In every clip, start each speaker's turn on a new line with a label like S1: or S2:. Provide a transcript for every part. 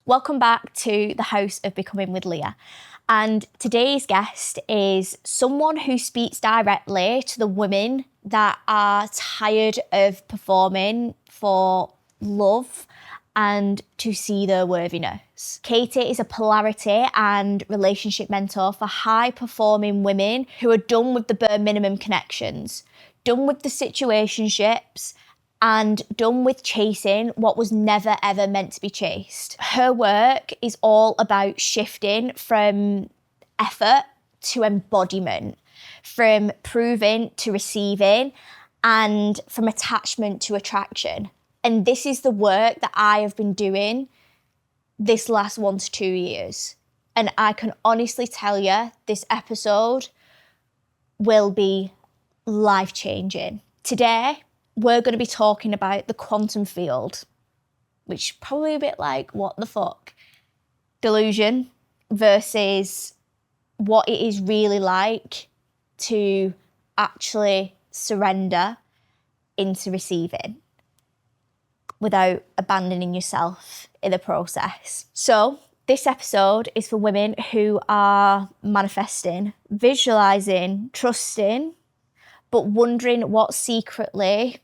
S1: Welcome back to the host of Becoming with Lhea. And today's guest is someone who speaks directly to the women that are tired of performing for love and to see their worthiness. Katie is a polarity and relationship mentor for high-performing women who are done with the bare minimum connections, done with the situationships, and done with chasing what was never ever meant to be chased. Her work is all about shifting from effort to embodiment, from proving to receiving, and from attachment to attraction. And this is the work that I have been doing this last 1 to 2 years. And I can honestly tell you, this episode will be life-changing. Today, we're going to be talking about the quantum field, which is probably a bit like, what the fuck? Delusion versus what it is really like to actually surrender into receiving without abandoning yourself in the process. So this episode is for women who are manifesting, visualizing, trusting, but wondering what secretly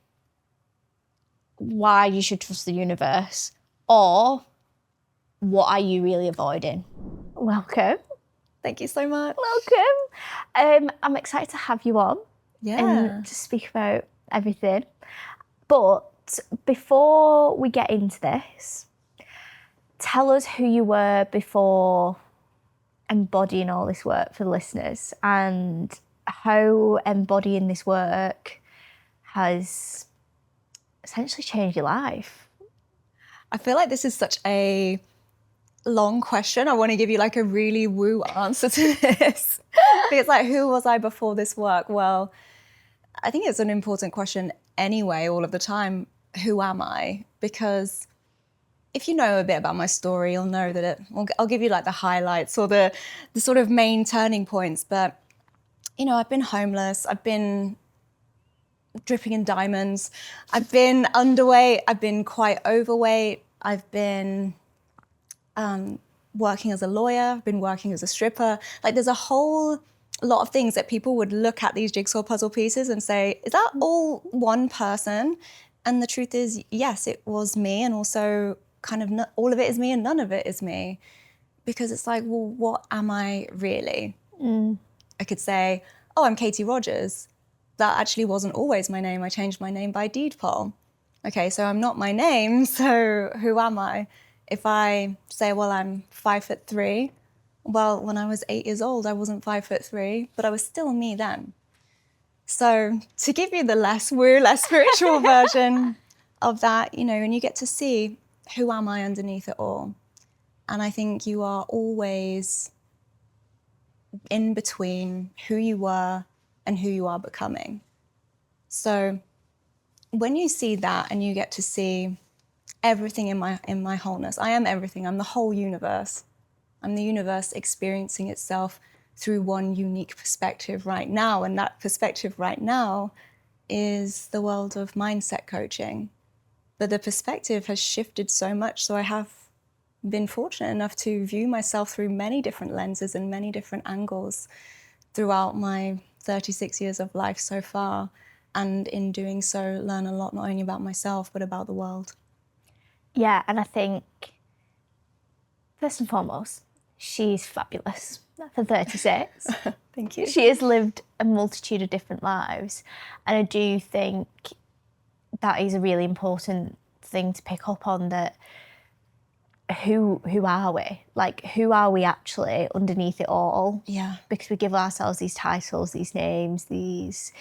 S1: why you should trust the universe, or what are you really avoiding? Welcome.
S2: Thank you so much.
S1: Welcome. I'm excited to have you on and to speak about everything. But before we get into this, tell us who you were before embodying all this work for the listeners, and how embodying this work has essentially changed your life.
S2: I feel like this is such a long question. I want to give you like a really woo answer to this. Because like, who was I before this work? Well, I think it's an important question anyway, all of the time. Who am I? Because if you know a bit about my story, you'll know that I'll give you like the highlights or the sort of main turning points. But, you know, I've been homeless. I've been dripping in diamonds. I've been underweight. I've been quite overweight. I've been working as a lawyer. I've been working as a stripper. Like, there's a whole lot of things that people would look at these jigsaw puzzle pieces and say, is that all one person? And the truth is, yes, it was me. And also kind of all of it is me and none of it is me. Because it's like, well, what am I really? I could say, oh, I'm Katie Rogers. That actually wasn't always my name. I changed my name by deed poll. Okay, so I'm not my name, so who am I? If I say, well, I'm 5'3", well, when I was 8 years old, I wasn't 5'3", but I was still me then. So to give you the less woo, less spiritual version of that, you know, and you get to see who am I underneath it all. And I think you are always in between who you were and who you are becoming. So when you see that and you get to see everything in my wholeness, I am everything, I'm the whole universe. I'm the universe experiencing itself through one unique perspective right now. And that perspective right now is the world of mindset coaching. But the perspective has shifted so much. So I have been fortunate enough to view myself through many different lenses and many different angles throughout my 36 years of life so far, and in doing so, learn a lot, not only about myself, but about the world.
S1: Yeah, and I think, first and foremost, she's fabulous for 36.
S2: Thank you.
S1: She has lived a multitude of different lives, and I do think that is a really important thing to pick up on, that who are we? Like, who are we actually underneath it all?
S2: Yeah.
S1: Because we give ourselves these titles, these names, these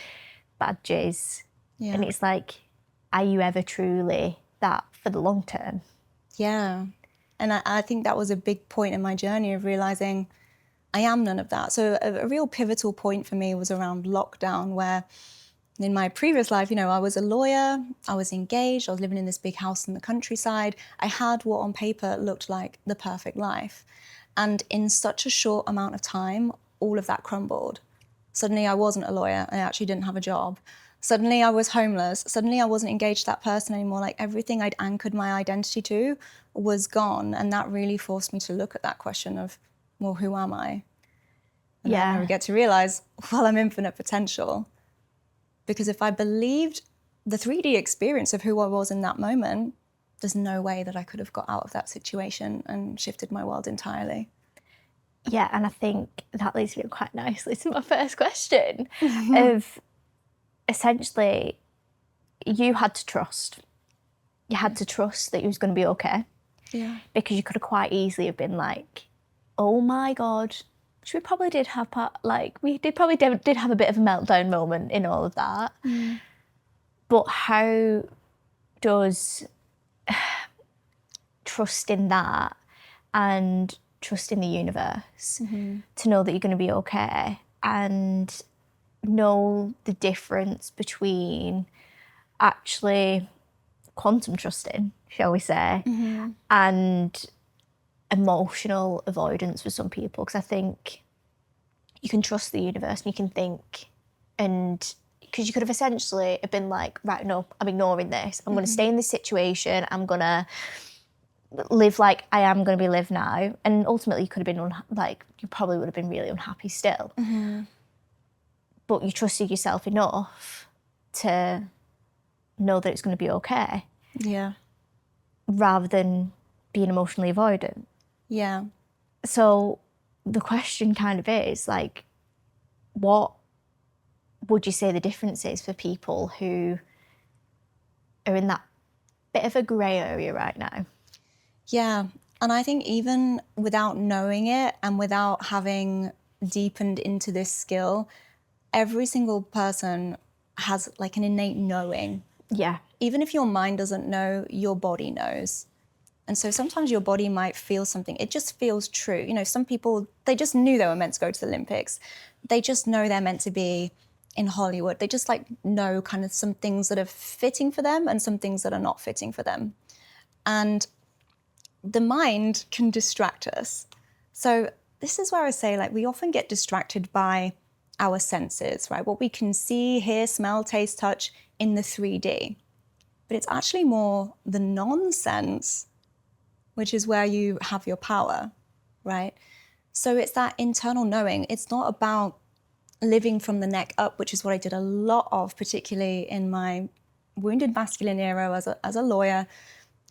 S1: badges. Yeah. And it's like, are you ever truly that for the long term?
S2: Yeah. And I think that was a big point in my journey of realizing I am none of that. So a real pivotal point for me was around lockdown, where in my previous life, you know, I was a lawyer, I was engaged, I was living in this big house in the countryside. I had what on paper looked like the perfect life. And in such a short amount of time, all of that crumbled. Suddenly I wasn't a lawyer, I actually didn't have a job. Suddenly I was homeless. Suddenly I wasn't engaged to that person anymore. Like everything I'd anchored my identity to was gone. And that really forced me to look at that question of, well, who am I? And then I would get to realize, well, I'm infinite potential. Because if I believed the 3D experience of who I was in that moment, there's no way that I could have got out of that situation and shifted my world entirely.
S1: Yeah, and I think that leads me quite nicely to my first question of essentially you had to trust. You had to trust that you was going to be okay.
S2: Yeah.
S1: Because you could have quite easily have been like, oh my God, which we probably did have did have a bit of a meltdown moment in all of that. But how does trust in that and trust in the universe to know that you're going to be okay and know the difference between actually quantum trusting, shall we say, and emotional avoidance for some people? Because I think you can trust the universe and you can think, and because you could have essentially been like, right, no, I'm ignoring this. I'm going to stay in this situation. I'm going to live like I am going to be lived now. And ultimately you could have been, you probably would have been really unhappy still. But you trusted yourself enough to know that it's going to be okay.
S2: Yeah.
S1: Rather than being emotionally avoidant.
S2: Yeah.
S1: So the question kind of is like, what would you say the difference is for people who are in that bit of a grey area right now?
S2: Yeah. And I think even without knowing it and without having deepened into this skill, every single person has like an innate knowing.
S1: Yeah.
S2: Even if your mind doesn't know, your body knows. And so sometimes your body might feel something. It just feels true. You know, some people, they just knew they were meant to go to the Olympics. They just know they're meant to be in Hollywood. They just like know kind of some things that are fitting for them and some things that are not fitting for them. And the mind can distract us. So this is where I say, like, we often get distracted by our senses, right? What we can see, hear, smell, taste, touch in the 3D. But it's actually more the nonsense, which is where you have your power, right? So it's that internal knowing. It's not about living from the neck up, which is what I did a lot of, particularly in my wounded masculine era as a lawyer,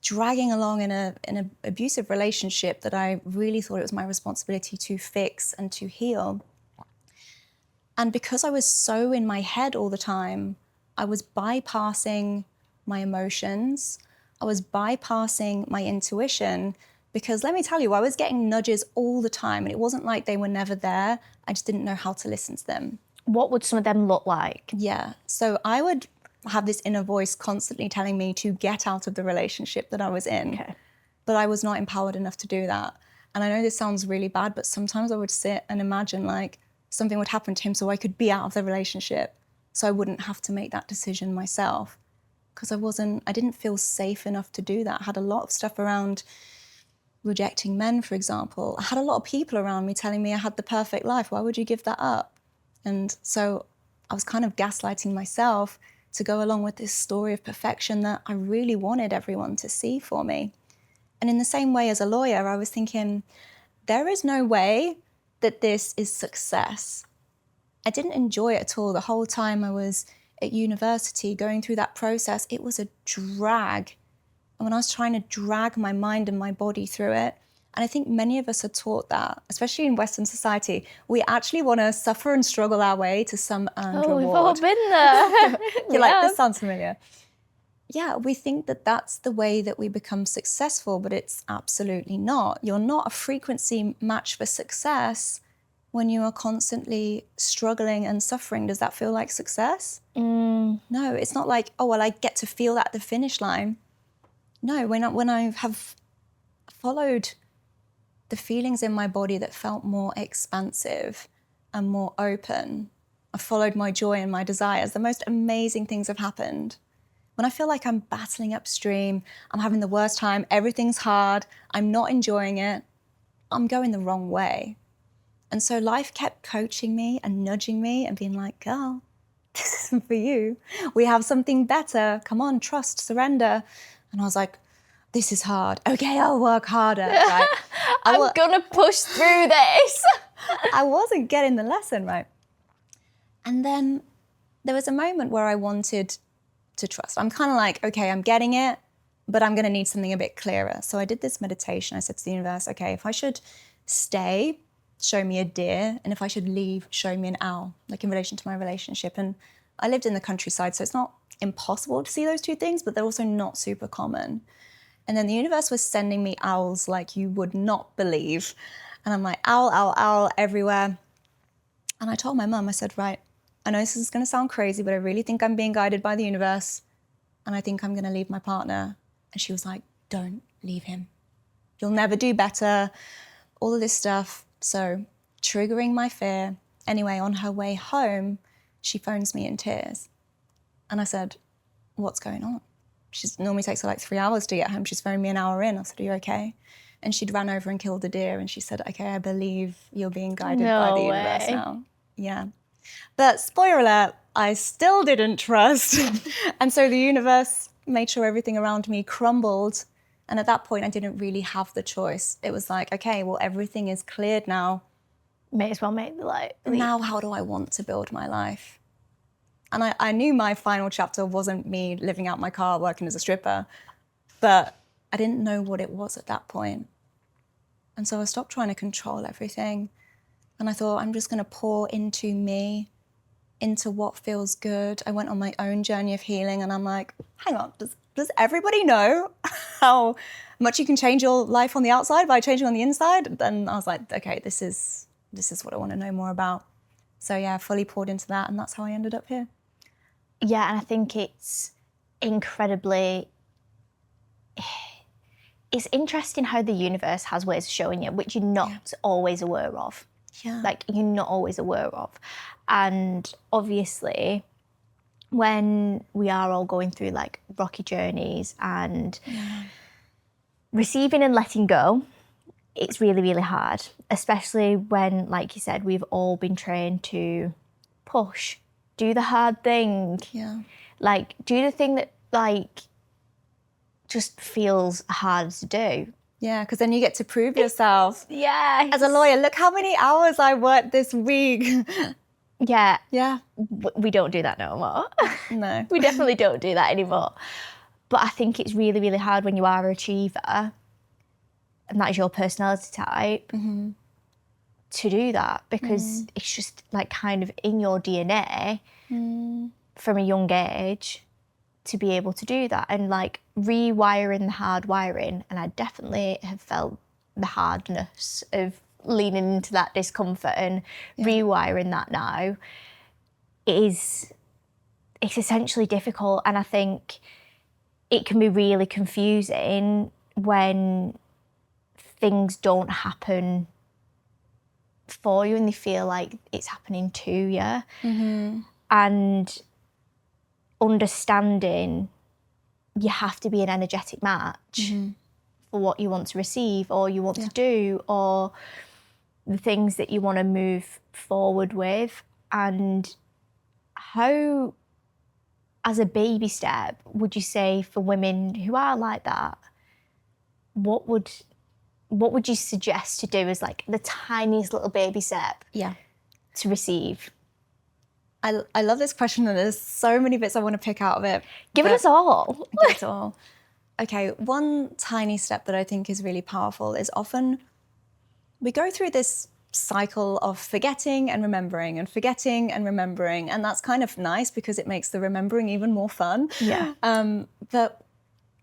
S2: dragging along in an abusive relationship that I really thought it was my responsibility to fix and to heal. And because I was so in my head all the time, I was bypassing my emotions. I was bypassing my intuition because let me tell you, I was getting nudges all the time and it wasn't like they were never there. I just didn't know how to listen to them.
S1: What would some of them look like?
S2: Yeah. So I would have this inner voice constantly telling me to get out of the relationship that I was in.
S1: Okay.
S2: But I was not empowered enough to do that. And I know this sounds really bad, but sometimes I would sit and imagine like something would happen to him so I could be out of the relationship so I wouldn't have to make that decision myself. Because I didn't feel safe enough to do that. I had a lot of stuff around rejecting men, for example. I had a lot of people around me telling me I had the perfect life. Why would you give that up? And so I was kind of gaslighting myself to go along with this story of perfection that I really wanted everyone to see for me. And in the same way as a lawyer, I was thinking, there is no way that this is success. I didn't enjoy it at all. The whole time I was at university going through that process, it was a drag. And when I was trying to drag my mind and my body through it, and I think many of us are taught that, especially in Western society, we actually want to suffer and struggle our way to some earned reward.
S1: We've all been there.
S2: You're like, this sounds familiar. Yeah, we think that that's the way that we become successful, but it's absolutely not. You're not a frequency match for success when you are constantly struggling and suffering. Does that feel like success? No, it's not like, oh, well, I get to feel that at the finish line. No, when I have followed the feelings in my body that felt more expansive and more open, I followed my joy and my desires, the most amazing things have happened. When I feel like I'm battling upstream, I'm having the worst time, everything's hard, I'm not enjoying it, I'm going the wrong way. And so life kept coaching me and nudging me and being like, girl, this isn't for you. We have something better. Come on, trust, surrender. And I was like, this is hard. Okay, I'll work harder. Right?
S1: I'm gonna push through this.
S2: I wasn't getting the lesson, right? And then there was a moment where I wanted to trust. I'm kind of like, okay, I'm getting it, but I'm gonna need something a bit clearer. So I did this meditation. I said to the universe, okay, if I should stay, show me a deer, and if I should leave, show me an owl, like in relation to my relationship. And I lived in the countryside, so it's not impossible to see those two things, but they're also not super common. And then the universe was sending me owls like you would not believe. And I'm like, owl, owl, owl everywhere. And I told my mum, I said, right, I know this is gonna sound crazy, but I really think I'm being guided by the universe. And I think I'm gonna leave my partner. And she was like, don't leave him. You'll never do better. All of this stuff. So triggering my fear. Anyway, on her way home, she phones me in tears. And I said, what's going on? She normally takes her like 3 hours to get home. She's phoned me an hour in. I said, are you okay? And she'd ran over and killed a deer. And she said, okay, I believe you're being guided by the universe now. Yeah. But spoiler alert, I still didn't trust. And so the universe made sure everything around me crumbled. And at that point, I didn't really have the choice. It was like, okay, well, everything is cleared now.
S1: May as well make the light.
S2: Now, how do I want to build my life? And I knew my final chapter wasn't me living out my car, working as a stripper, but I didn't know what it was at that point. And so I stopped trying to control everything. And I thought, I'm just gonna pour into me, into what feels good. I went on my own journey of healing, and I'm like, hang on, does everybody know how much you can change your life on the outside by changing on the inside? Then I was like, okay, this is what I want to know more about. So yeah, fully poured into that, and that's how I ended up here.
S1: Yeah, and I think it's incredibly... It's interesting how the universe has ways of showing you, which you're not always aware of.
S2: Yeah.
S1: Like, you're not always aware of. And obviously, when we are all going through like rocky journeys and receiving and letting go, it's really, really hard, especially when, like you said, we've all been trained to push, do the hard thing.
S2: Yeah.
S1: Like, do the thing that like just feels hard to do.
S2: Yeah, because then you get to prove yourself.
S1: Yeah.
S2: As a lawyer, look how many hours I worked this week.
S1: Yeah.
S2: Yeah.
S1: We don't do that no more.
S2: No.
S1: We definitely don't do that anymore. But I think it's really, really hard when you are an achiever, and that is your personality type, to do that, because it's just like kind of in your DNA from a young age to be able to do that, and like rewiring the hard wiring. And I definitely have felt the hardness of leaning into that discomfort and rewiring that now. It's essentially difficult, and I think it can be really confusing when things don't happen for you and they feel like it's happening to you. And understanding you have to be an energetic match for what you want to receive or you want to do, or the things that you want to move forward with. And how, as a baby step, would you say for women who are like that, what would you suggest to do as like the tiniest little baby step to receive?
S2: I love this question, and there's so many bits I want to pick out of it.
S1: Give it us all.
S2: Give it all. Okay, one tiny step that I think is really powerful is often we go through this cycle of forgetting and remembering, and that's kind of nice because it makes the remembering even more fun.
S1: Yeah.
S2: But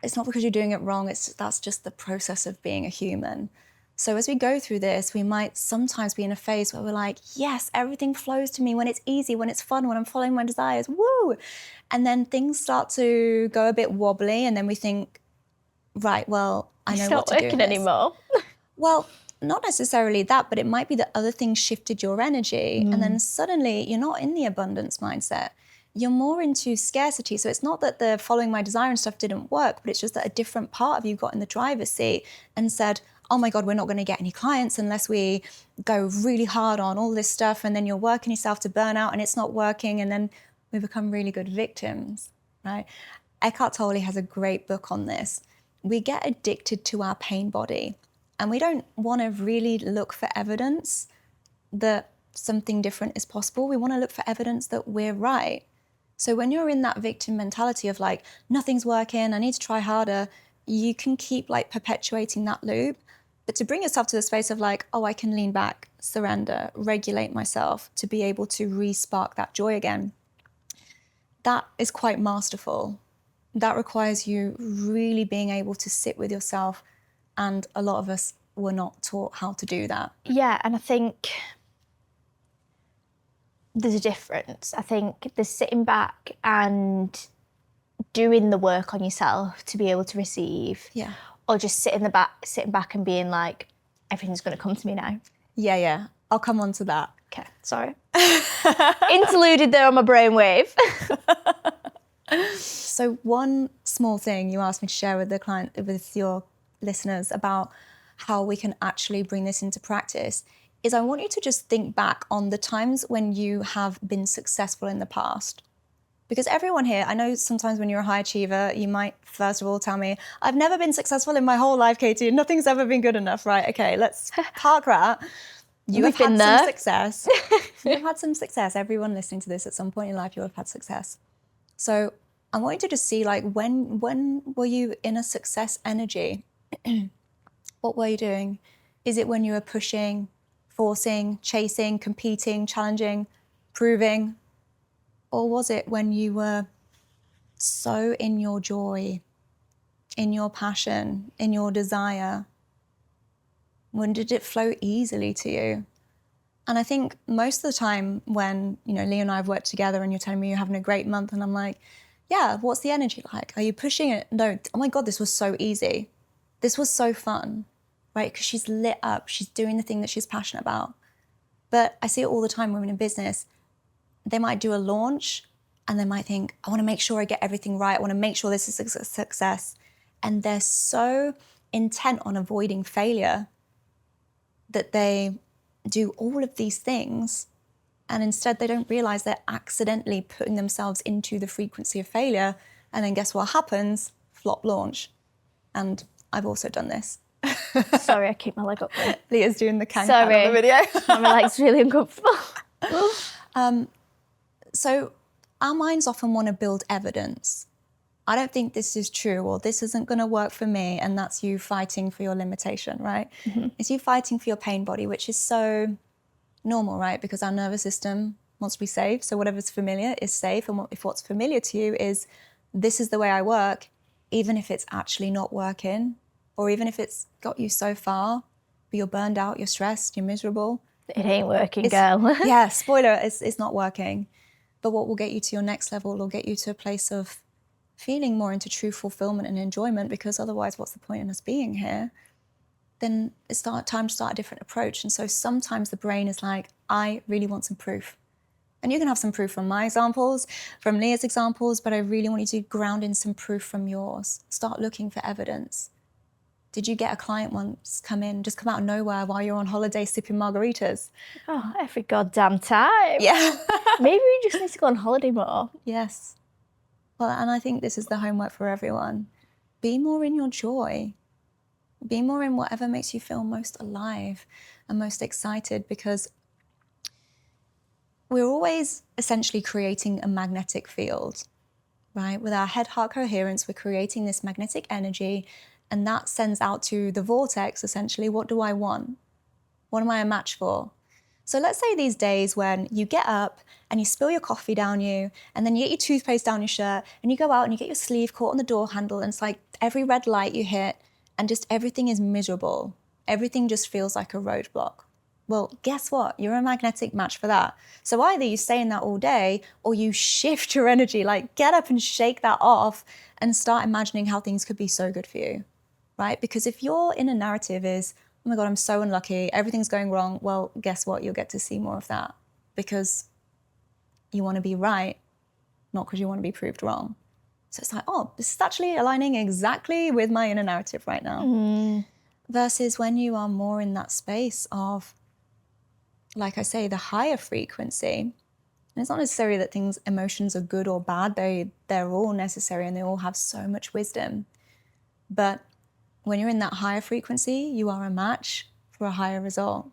S2: it's not because you're doing it wrong, that's just the process of being a human. So as we go through this, we might sometimes be in a phase where we're like, yes, everything flows to me when it's easy, when it's fun, when I'm following my desires, woo! And then things start to go a bit wobbly, and then we think, right, well, I know what to do.
S1: It's not working anymore.
S2: Well, not necessarily that, but it might be that other things shifted your energy, and then suddenly you're not in the abundance mindset. You're more into scarcity. So it's not that the following my desire and stuff didn't work, but it's just that a different part of you got in the driver's seat and said, oh my God, we're not going to get any clients unless we go really hard on all this stuff. And then you're working yourself to burnout and it's not working. And then we become really good victims, right? Eckhart Tolle has a great book on this. We get addicted to our pain body, and we don't want to really look for evidence that something different is possible. We want to look for evidence that we're right. So when you're in that victim mentality of like, nothing's working, I need to try harder, you can keep like perpetuating that loop. But to bring yourself to the space of like, oh, I can lean back, surrender, regulate myself to be able to re-spark that joy again, that is quite masterful. That requires you really being able to sit with yourself. And a lot of us were not taught how to do that.
S1: Yeah, and I think there's a difference. I think there's sitting back and doing the work on yourself to be able to receive.
S2: Yeah.
S1: Or just sitting back and being like, everything's going to come to me now.
S2: Yeah. I'll come on to that.
S1: Okay, sorry. Interluded there on my brainwave.
S2: So one small thing you asked me to share with with your listeners about how we can actually bring this into practice is I want you to just think back on the times when you have been successful in the past. Because everyone here, I know sometimes when you're a high achiever, you might first of all tell me, I've never been successful in my whole life, Katie, and nothing's ever been good enough, right? Okay, let's park that. You've had some success. You've had some success. Everyone listening to this at some point in life, you have had success. So I want you to just see, like, when were you in a success energy? What were you doing? Is it when you were pushing, forcing, chasing, competing, challenging, proving? Or was it when you were so in your joy, in your passion, in your desire? When did it flow easily to you? And I think most of the time when, Lhea and I have worked together and you're telling me you're having a great month and I'm like, yeah, what's the energy like? Are you pushing it? No, oh my God, this was so easy. This was so fun, right? Because she's lit up. She's doing the thing that she's passionate about. But I see it all the time, women in business. They might do a launch and they might think, I want to make sure I get everything right. I want to make sure this is a success. And they're so intent on avoiding failure that they do all of these things. And instead they don't realize they're accidentally putting themselves into the frequency of failure. And then guess what happens? Flop launch. And I've also done this.
S1: Sorry, I keep my leg up there.
S2: Leah's doing the can on the video.
S1: My leg's really uncomfortable.
S2: So our minds often want to build evidence. I don't think this is true, or this isn't going to work for me, and that's you fighting for your limitation, right? Mm-hmm. It's you fighting for your pain body, which is so normal, right? Because our nervous system wants to be safe, so whatever's familiar is safe, and if what's familiar to you is, this is the way I work, even if it's actually not working, or even if it's got you so far, but you're burned out, you're stressed, you're miserable.
S1: It ain't working, girl.
S2: Yeah, spoiler, it's not working. But what will get you to your next level will get you to a place of feeling more into true fulfillment and enjoyment, because otherwise what's the point in us being here? Then it's time to start a different approach. And so sometimes the brain is like, I really want some proof. And you can have some proof from my examples, from Leah's examples, but I really want you to ground in some proof from yours. Start looking for evidence. Did you get a client once come out of nowhere while you're on holiday sipping margaritas?
S1: Oh, every goddamn time.
S2: Yeah.
S1: Maybe we just need to go on holiday more.
S2: Yes. Well, and I think this is the homework for everyone. Be more in your joy. Be more in whatever makes you feel most alive and most excited, because we're always essentially creating a magnetic field, right? With our head-heart coherence, we're creating this magnetic energy, and that sends out to the vortex, essentially, what do I want? What am I a match for? So let's say these days when you get up and you spill your coffee down you, and then you get your toothpaste down your shirt, and you go out and you get your sleeve caught on the door handle, and it's like every red light you hit, and just everything is miserable. Everything just feels like a roadblock. Well, guess what? You're a magnetic match for that. So either you stay in that all day, or you shift your energy, like get up and shake that off and start imagining how things could be so good for you, right? Because if your inner narrative is, oh my God, I'm so unlucky, everything's going wrong, well, guess what? You'll get to see more of that, because you want to be right, not because you want to be proved wrong. So it's like, oh, this is actually aligning exactly with my inner narrative right now. Mm. Versus when you are more in that space of, like I say, the higher frequency, And it's not necessarily that emotions are good or bad. They're all necessary and they all have so much wisdom. But when you're in that higher frequency, you are a match for a higher result.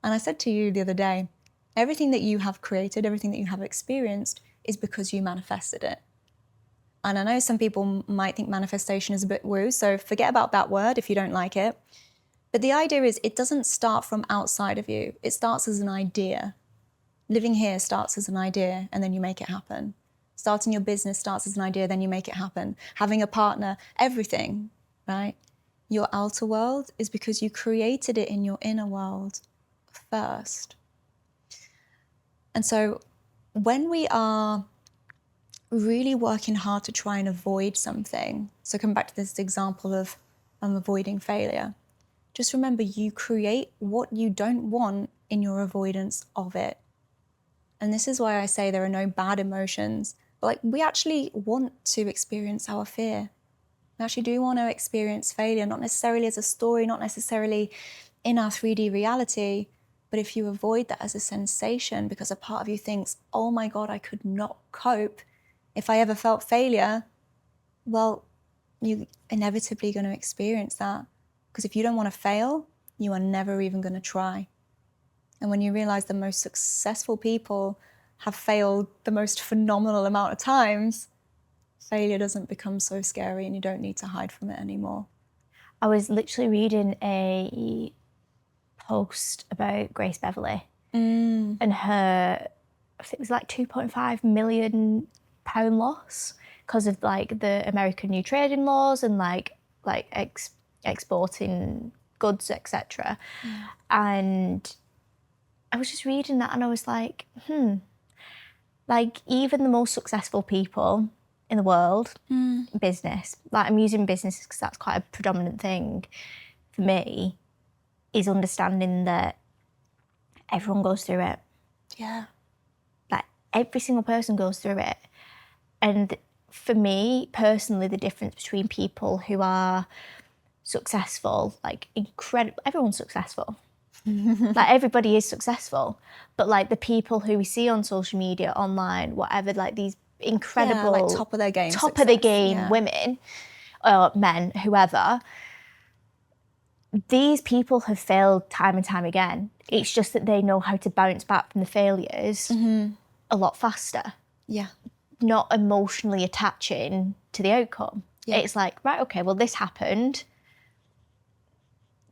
S2: And I said to you the other day, everything that you have created, everything that you have experienced is because you manifested it. And I know some people might think manifestation is a bit woo, so forget about that word if you don't like it. But the idea is it doesn't start from outside of you. It starts as an idea. Living here starts as an idea and then you make it happen. Starting your business starts as an idea, then you make it happen. Having a partner, everything, right? Your outer world is because you created it in your inner world first. And so when we are really working hard to try and avoid something, so come back to this example of avoiding failure, just remember you create what you don't want in your avoidance of it. And this is why I say there are no bad emotions, but like we actually want to experience our fear. We actually do want to experience failure, not necessarily as a story, not necessarily in our 3D reality, but if you avoid that as a sensation because a part of you thinks, oh my God, I could not cope if I ever felt failure, well, you're inevitably going to experience that. Because if you don't want to fail, you are never even going to try. And when you realize the most successful people have failed the most phenomenal amount of times, failure doesn't become so scary and you don't need to hide from it anymore.
S1: I was literally reading a post about Grace Beverley and her, I think it was like £2.5 million loss because of like the American new trading laws and like exporting goods, etc. And I was just reading that and I was like, like even the most successful people in the world, business, like I'm using business because that's quite a predominant thing for me, is understanding that everyone goes through it.
S2: Yeah.
S1: Like every single person goes through it. And for me personally, the difference between people who are successful, like incredible, everyone's successful. Like everybody is successful, but like the people who we see on social media, online, whatever, like these incredible,
S2: like top of their game,
S1: women or men, whoever, these people have failed time and time again. It's just that they know how to bounce back from the failures a lot faster.
S2: Yeah.
S1: Not emotionally attaching to the outcome. Yeah. It's like, right, okay, well, this happened.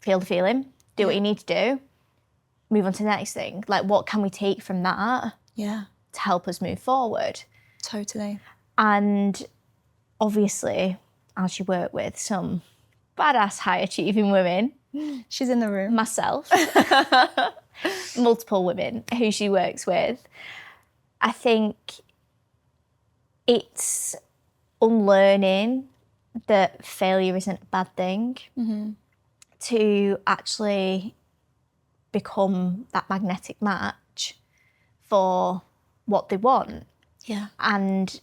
S1: Feel the feeling, do what you need to do, move on to the next thing. Like, what can we take from that to help us move forward?
S2: Totally.
S1: And obviously, as you work with some badass high-achieving women.
S2: She's in the room.
S1: Myself. Multiple women who she works with. I think it's unlearning that failure isn't a bad thing, to actually become that magnetic match for what they want.
S2: Yeah.
S1: And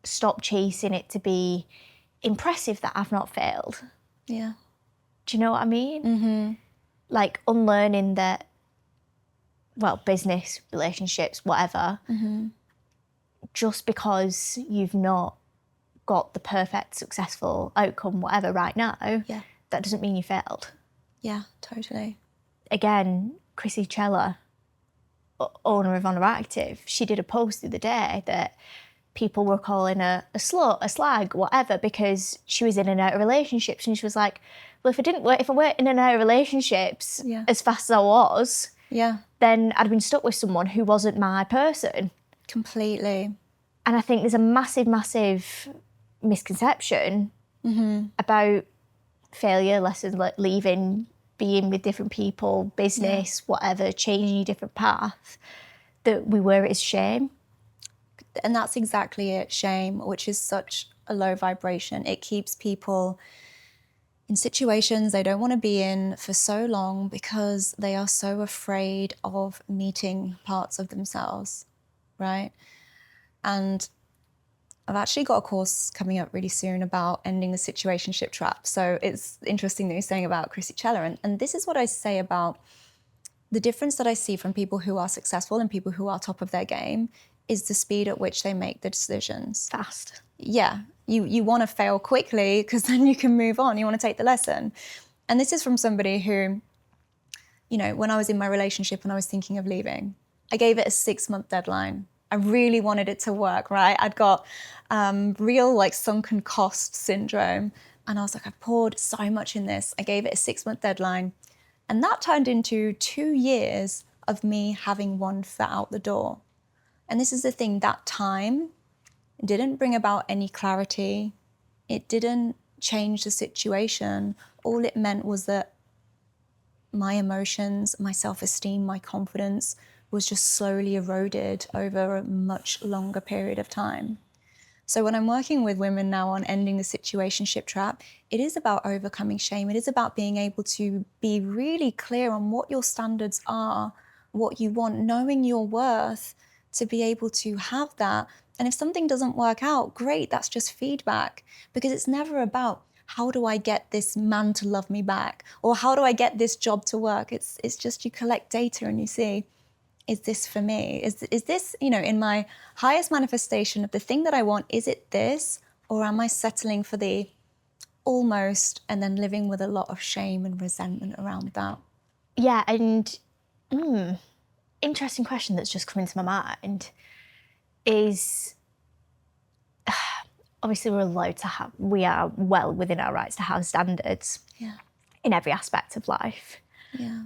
S1: stop chasing it to be impressive that I've not failed.
S2: Yeah.
S1: Do you know what I mean? Like unlearning that, well, business, relationships, whatever, just because you've not got the perfect, successful outcome, whatever, right now, that doesn't mean you failed.
S2: Yeah, totally.
S1: Again, Chrissy Chella, owner of Honoractive, she did a post the other day that people were calling her a slut, a slag, whatever, because she was in and out of relationships. And she was like, well, if I weren't in and out of relationships as fast as I was, then I'd been stuck with someone who wasn't my person.
S2: Completely.
S1: And I think there's a massive, massive misconception about failure, lessons like leaving, being with different people, business, whatever, changing your different path, that we wear it as shame.
S2: And that's exactly it, shame, which is such a low vibration. It keeps people in situations they don't want to be in for so long because they are so afraid of meeting parts of themselves, right? And I've actually got a course coming up really soon about ending the situationship trap. So it's interesting that you're saying about Chrissy Chella. And this is what I say about the difference that I see from people who are successful and people who are top of their game is the speed at which they make the decisions.
S1: Fast.
S2: Yeah, you want to fail quickly because then you can move on. You want to take the lesson. And this is from somebody who, you know, when I was in my relationship and I was thinking of leaving, I gave it a 6-month deadline. I really wanted it to work, right? I'd got real like sunken cost syndrome. And I was like, I poured so much in this. I gave it a 6-month deadline. And that turned into 2 years of me having one foot out the door. And this is the thing, that time didn't bring about any clarity. It didn't change the situation. All it meant was that my emotions, my self-esteem, my confidence was just slowly eroded over a much longer period of time. So when I'm working with women now on ending the situationship trap, it is about overcoming shame. It is about being able to be really clear on what your standards are, what you want, knowing your worth, to be able to have that. And if something doesn't work out, great, that's just feedback. Because it's never about how do I get this man to love me back? Or how do I get this job to work? It's just you collect data and you see, is this for me? Is this, you know, in my highest manifestation of the thing that I want, is it this? Or am I settling for the almost and then living with a lot of shame and resentment around that?
S1: Yeah, and interesting question that's just come into my mind is, obviously we are well within our rights to have standards in every aspect of life.
S2: Yeah.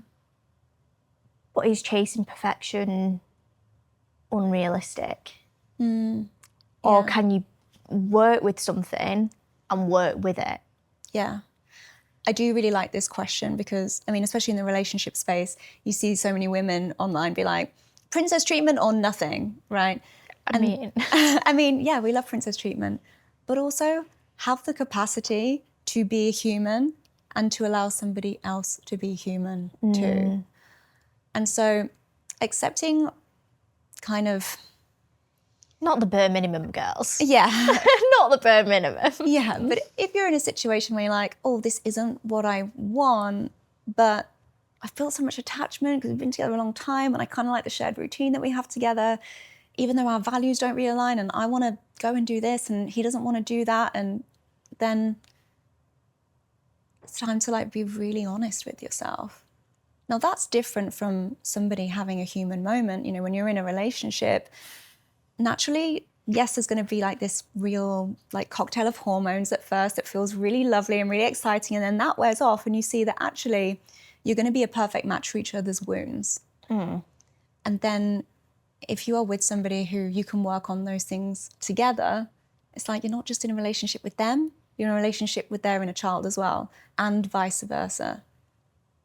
S1: But is chasing perfection unrealistic? Or can you work with something and work with it?
S2: Yeah. I do really like this question because, I mean, especially in the relationship space, you see so many women online be like, princess treatment or nothing, right? I mean, yeah, we love princess treatment, but also have the capacity to be human and to allow somebody else to be human too. And so accepting kind of...
S1: Not the bare minimum, girls.
S2: Yeah.
S1: Not the bare minimum.
S2: Yeah, but if you're in a situation where you're like, oh, this isn't what I want, but I've built so much attachment because we've been together a long time and I kind of like the shared routine that we have together, even though our values don't realign and I want to go and do this and he doesn't want to do that, and then it's time to like be really honest with yourself. Now that's different from somebody having a human moment. You know, when you're in a relationship, naturally, yes, there's going to be like this real like cocktail of hormones at first that feels really lovely and really exciting, and then that wears off and you see that actually you're going to be a perfect match for each other's wounds. And then if you are with somebody who you can work on those things together, it's like you're not just in a relationship with them, you're in a relationship with their inner child as well, and vice versa.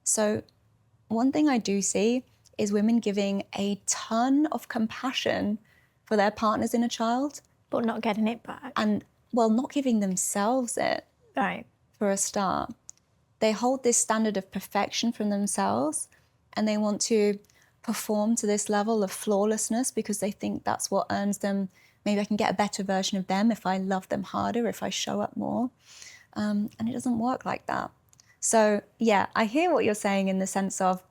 S2: So one thing I do see is women giving a ton of compassion for their partner's inner child.
S1: But not getting it back.
S2: And, well, not giving themselves it.
S1: Right.
S2: For a start. They hold this standard of perfection from themselves and they want to perform to this level of flawlessness because they think that's what earns them. Maybe I can get a better version of them if I love them harder, if I show up more. And it doesn't work like that. So, yeah, I hear what you're saying in the sense of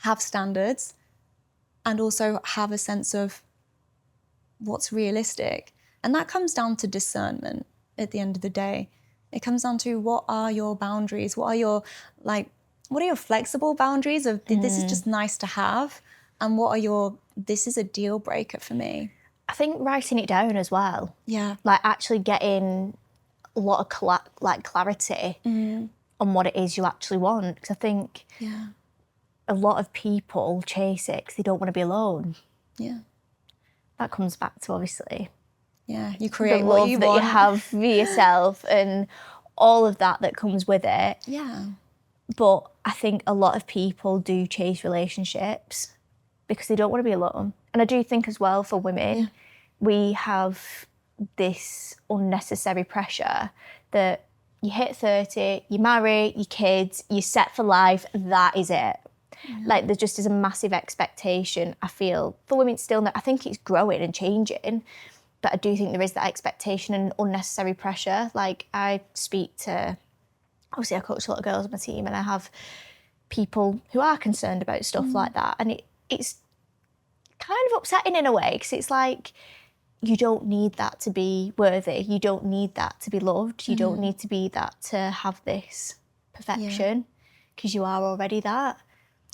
S2: have standards and also have a sense of what's realistic. And that comes down to discernment at the end of the day. It comes down to what are your boundaries? What are your flexible boundaries of this is just nice to have? And what are your, this is a deal breaker for me?
S1: I think writing it down as well.
S2: Yeah.
S1: Like actually getting a lot of clarity on what it is you actually want. Because I think a lot of people chase it because they don't want to be alone.
S2: Yeah.
S1: That comes back to obviously
S2: you create
S1: the
S2: what
S1: love
S2: you
S1: that
S2: want.
S1: you have for yourself and all of that comes with it.
S2: Yeah.
S1: But I think a lot of people do chase relationships because they don't want to be alone. And I do think as well for women, we have this unnecessary pressure that you hit 30, you marry, your kids, you're set for life, that is it. Like there just is a massive expectation, I feel, for women still. I think it's growing and changing, but I do think there is that expectation and unnecessary pressure. Like I speak to, obviously I coach a lot of girls on my team and I have people who are concerned about stuff like that. And it's kind of upsetting in a way, because it's like, you don't need that to be worthy. You don't need that to be loved. You don't need to be that to have this perfection, because you are already that.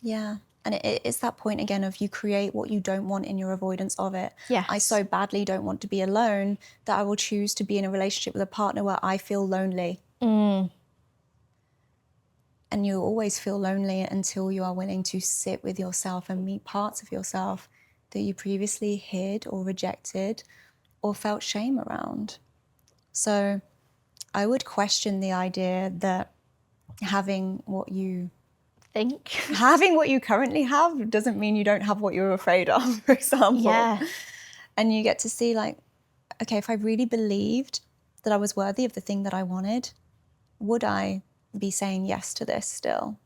S2: Yeah. And it's that point again of you create what you don't want in your avoidance of it.
S1: Yes.
S2: I so badly don't want to be alone that I will choose to be in a relationship with a partner where I feel lonely. And you'll always feel lonely until you are willing to sit with yourself and meet parts of yourself that you previously hid or rejected or felt shame around. So I would question the idea that having what you currently have doesn't mean you don't have what you're afraid of, for example.
S1: Yeah.
S2: And you get to see, like, okay, if I really believed that I was worthy of the thing that I wanted, would I be saying yes to this still?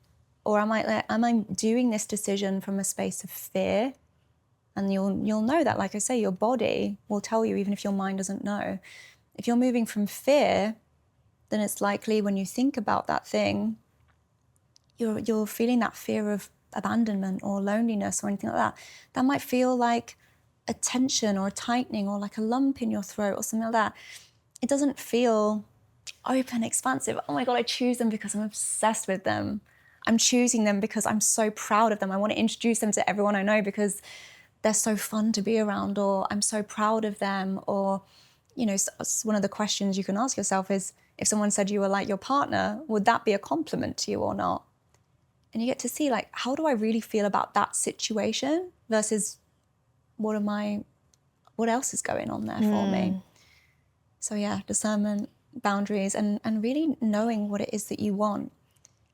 S2: Or am I doing this decision from a space of fear? And you'll know that, like I say, your body will tell you, even if your mind doesn't know. If you're moving from fear, then it's likely when you think about that thing, you're feeling that fear of abandonment or loneliness or anything like that. That might feel like a tension or a tightening or like a lump in your throat or something like that. It doesn't feel open, expansive. Oh my God, I choose them because I'm obsessed with them. I'm choosing them because I'm so proud of them. I want to introduce them to everyone I know because they're so fun to be around, or I'm so proud of them. Or, you know, one of the questions you can ask yourself is, if someone said you were like your partner, would that be a compliment to you or not? And you get to see, like, how do I really feel about that situation versus what else is going on there for me? So yeah, discernment, boundaries, and really knowing what it is that you want.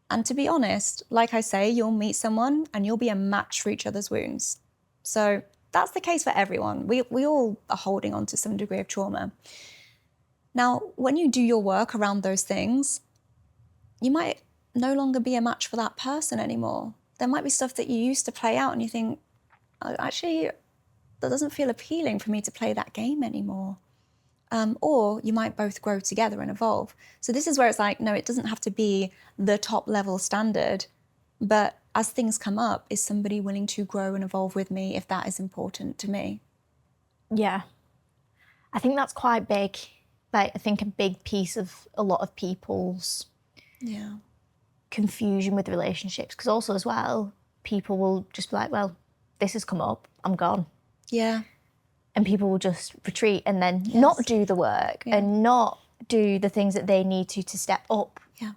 S2: And to be honest, like I say, you'll meet someone and you'll be a match for each other's wounds. So that's the case for everyone. We all are holding on to some degree of trauma. Now, when you do your work around those things, you might no longer be a match for that person anymore. There might be stuff that you used to play out and you think, oh, actually, that doesn't feel appealing for me to play that game anymore. Or you might both grow together and evolve. So this is where it's like, no, it doesn't have to be the top level standard, but as things come up, is somebody willing to grow and evolve with me if that is important to me?
S1: Yeah. I think that's quite big. Like, I think a big piece of a lot of people's confusion with relationships, because also as well, people will just be like, well, this has come up, I'm gone.
S2: Yeah.
S1: And people will just retreat and then not do the work and not do the things that they need to step up.
S2: Yeah.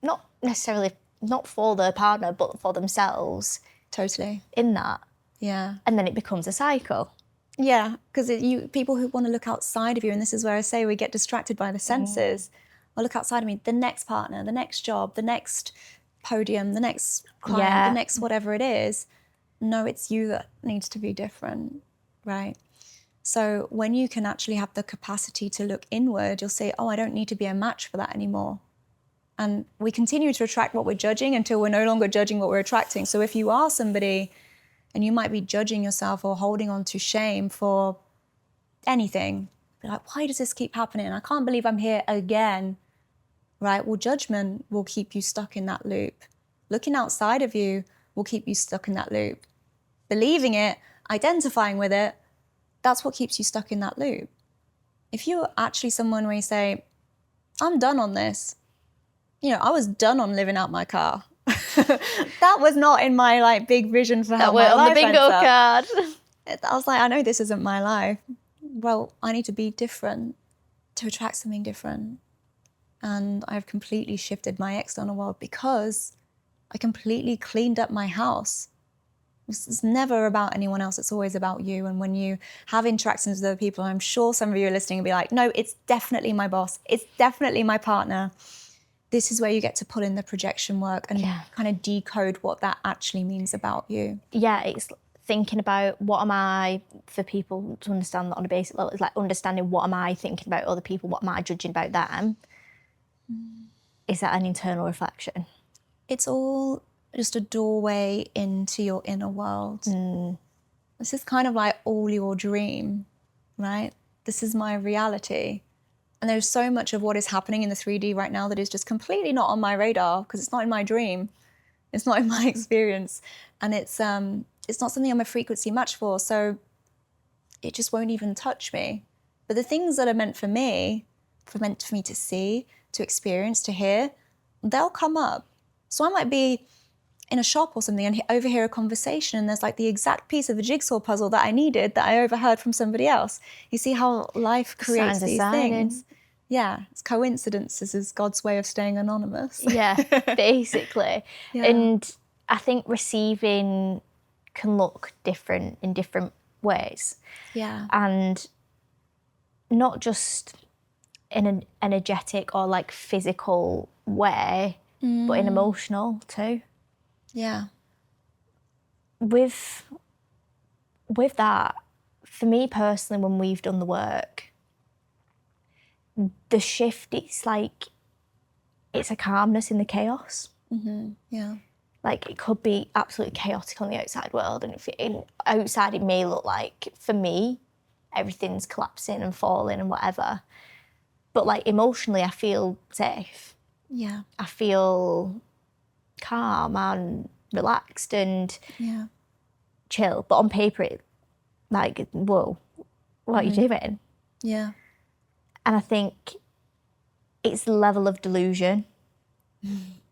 S1: Not necessarily, not for their partner, but for themselves.
S2: Totally.
S1: In that.
S2: Yeah.
S1: And then it becomes a cycle.
S2: Yeah, because people who want to look outside of you, and this is where I say we get distracted by the senses, or look outside of me, the next partner, the next job, the next podium, the next client, the next whatever it is. No, it's you that needs to be different, right? So when you can actually have the capacity to look inward, you'll say, oh, I don't need to be a match for that anymore. And we continue to attract what we're judging until we're no longer judging what we're attracting. So if you are somebody and you might be judging yourself or holding on to shame for anything, be like, why does this keep happening? I can't believe I'm here again, right? Well, judgment will keep you stuck in that loop. Looking outside of you will keep you stuck in that loop. Believing it, identifying with it, that's what keeps you stuck in that loop. If you're actually someone where you say, I'm done on this. You know, I was done on living out my car. That was not in my like big vision for how my life
S1: on the bingo card.
S2: I was like, I know this isn't my life. Well, I need to be different to attract something different. And I've completely shifted my external world because I completely cleaned up my house. It's never about anyone else. It's always about you. And when you have interactions with other people, I'm sure some of you are listening and be like, no, it's definitely my boss. It's definitely my partner. This is where you get to put in the projection work and kind of decode what that actually means about you.
S1: Yeah, it's thinking about what am I, for people to understand that on a basic level, it's like understanding what am I thinking about other people, what am I judging about them. Is that an internal reflection?
S2: It's all just a doorway into your inner world. This is kind of like all your dream, right? This is my reality. And there's so much of what is happening in the 3D right now that is just completely not on my radar because it's not in my dream. It's not in my experience. And it's not something I'm a frequency match for. So it just won't even touch me. But the things that are meant for me to see, to experience, to hear, they'll come up. So I might be in a shop or something and overhear a conversation, and there's like the exact piece of the jigsaw puzzle that I needed that I overheard from somebody else. You see how life creates these things. Yeah, it's coincidences is God's way of staying anonymous.
S1: Yeah, basically.
S2: Yeah.
S1: And I think receiving can look different in different ways.
S2: Yeah.
S1: And not just in an energetic or like physical way, but in emotional too.
S2: Yeah.
S1: With that, for me personally, when we've done the work, the shift, it's like, it's a calmness in the chaos.
S2: Yeah.
S1: Like, it could be absolutely chaotic on the outside world, and outside it may look like, for me, everything's collapsing and falling and whatever. But like emotionally, I feel safe.
S2: Yeah.
S1: I feel calm and relaxed and chill. But on paper, it like, whoa, what are you doing?
S2: Yeah.
S1: And I think it's the level of delusion.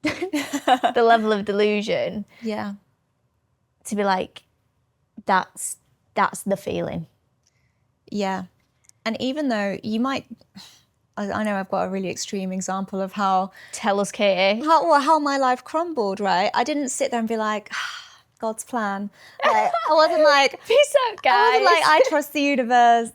S1: The level of delusion.
S2: Yeah.
S1: To be like, that's the feeling.
S2: Yeah. And even though you might, I know I've got a really extreme example of how...
S1: Tell us, Katie.
S2: How my life crumbled, right? I didn't sit there and be like, God's plan. Like, I wasn't like...
S1: Peace out, guys.
S2: I wasn't like, I trust the universe.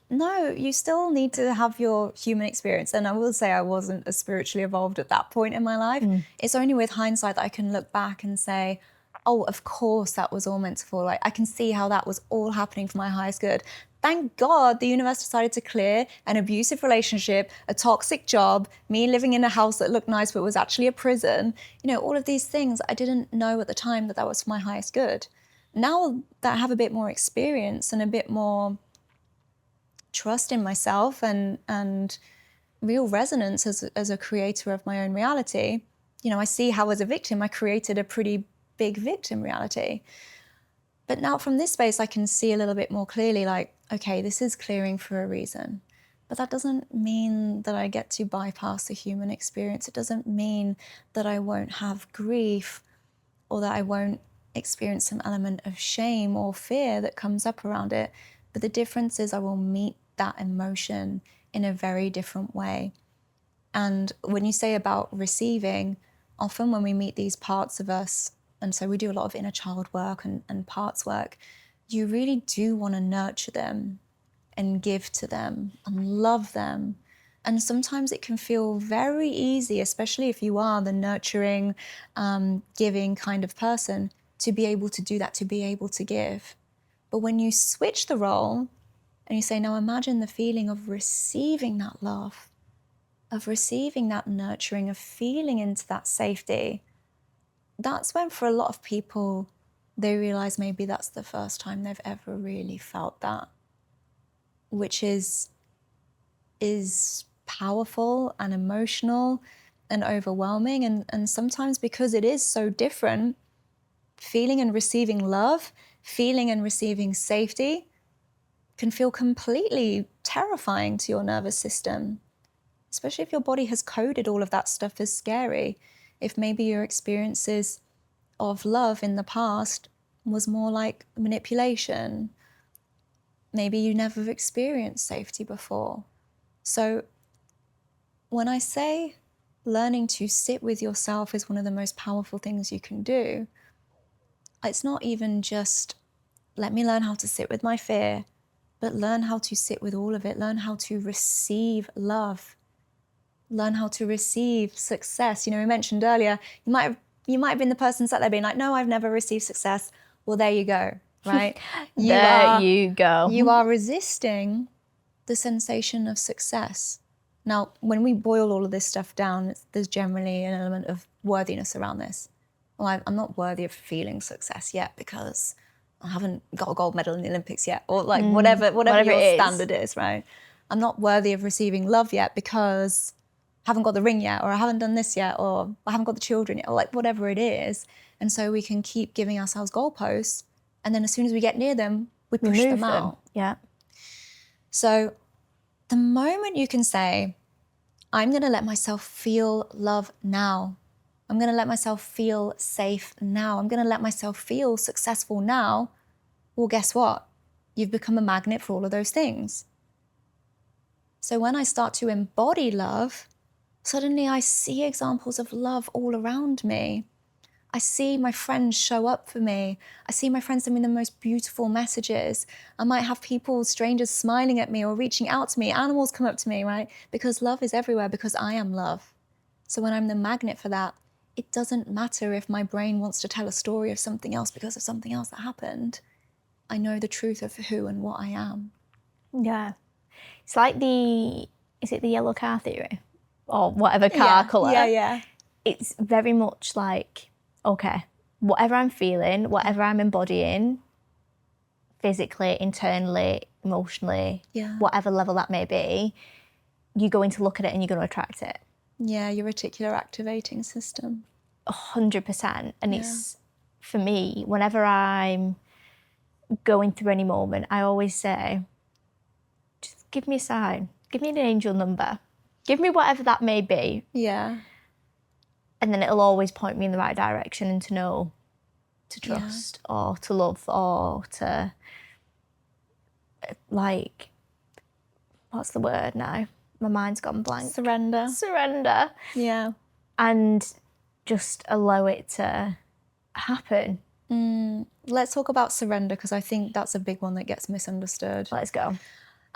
S2: No, you still need to have your human experience. And I will say I wasn't as spiritually evolved at that point in my life. It's only with hindsight that I can look back and say, oh, of course that was all meant to fall. Like, I can see how that was all happening for my highest good. Thank God the universe decided to clear an abusive relationship, a toxic job, me living in a house that looked nice but was actually a prison. You know, all of these things I didn't know at the time that was for my highest good. Now that I have a bit more experience and a bit more trust in myself and real resonance as a creator of my own reality, you know, I see how as a victim I created a pretty big victim reality. But now from this space, I can see a little bit more clearly, like, okay, this is clearing for a reason. But that doesn't mean that I get to bypass the human experience. It doesn't mean that I won't have grief or that I won't experience some element of shame or fear that comes up around it. But the difference is I will meet that emotion in a very different way. And when you say about receiving, often when we meet these parts of us, and so we do a lot of inner child work and parts work, you really do want to nurture them and give to them and love them. And sometimes it can feel very easy, especially if you are the nurturing, giving kind of person, to be able to do that, to be able to give. But when you switch the role and you say, now imagine the feeling of receiving that love, of receiving that nurturing, of feeling into that safety, that's when for a lot of people, they realize maybe that's the first time they've ever really felt that, which is powerful and emotional and overwhelming. And sometimes because it is so different, feeling and receiving love, feeling and receiving safety can feel completely terrifying to your nervous system, especially if your body has coded all of that stuff as scary. If maybe your experiences of love in the past was more like manipulation, maybe you never experienced safety before. So when I say learning to sit with yourself is one of the most powerful things you can do, it's not even just let me learn how to sit with my fear, but learn how to sit with all of it, learn how to receive love, learn how to receive success. You know, we mentioned earlier, you might have been the person sat there being like, no, I've never received success. Well, there you go, right?
S1: You go.
S2: You are resisting the sensation of success. Now, when we boil all of this stuff down, there's generally an element of worthiness around this. Well, I'm not worthy of feeling success yet because I haven't got a gold medal in the Olympics yet, or like whatever your standard is, right? I'm not worthy of receiving love yet because I haven't got the ring yet, or I haven't done this yet, or I haven't got the children yet, or like whatever it is. And so we can keep giving ourselves goalposts. And then as soon as we get near them, we push
S1: Remove
S2: them out.
S1: Yeah.
S2: So the moment you can say, I'm going to let myself feel love now. I'm going to let myself feel safe now. I'm going to let myself feel successful now. Well, guess what? You've become a magnet for all of those things. So when I start to embody love, suddenly I see examples of love all around me. I see my friends show up for me. I see my friends send me the most beautiful messages. I might have people, strangers, smiling at me or reaching out to me. Animals come up to me, right? Because love is everywhere, because I am love. So when I'm the magnet for that, it doesn't matter if my brain wants to tell a story of something else because of something else that happened. I know the truth of who and what I am.
S1: Yeah. It's like is it the yellow car theory? Or whatever car colour.
S2: Yeah.
S1: It's very much like, okay, whatever I'm feeling, whatever I'm embodying, physically, internally, emotionally, whatever level that may be, you're going to look at it and you're going to attract it.
S2: Yeah, your reticular activating system.
S1: 100%. And it's, for me, whenever I'm going through any moment, I always say, just give me a sign, give me an angel number, give me whatever that may be.
S2: Yeah.
S1: And then it'll always point me in the right direction and to know to trust or to love or to, like, what's the word now? My mind's gone blank. Surrender.
S2: Yeah.
S1: And just allow it to happen.
S2: Let's talk about surrender, because I think that's a big one that gets misunderstood.
S1: Let's go.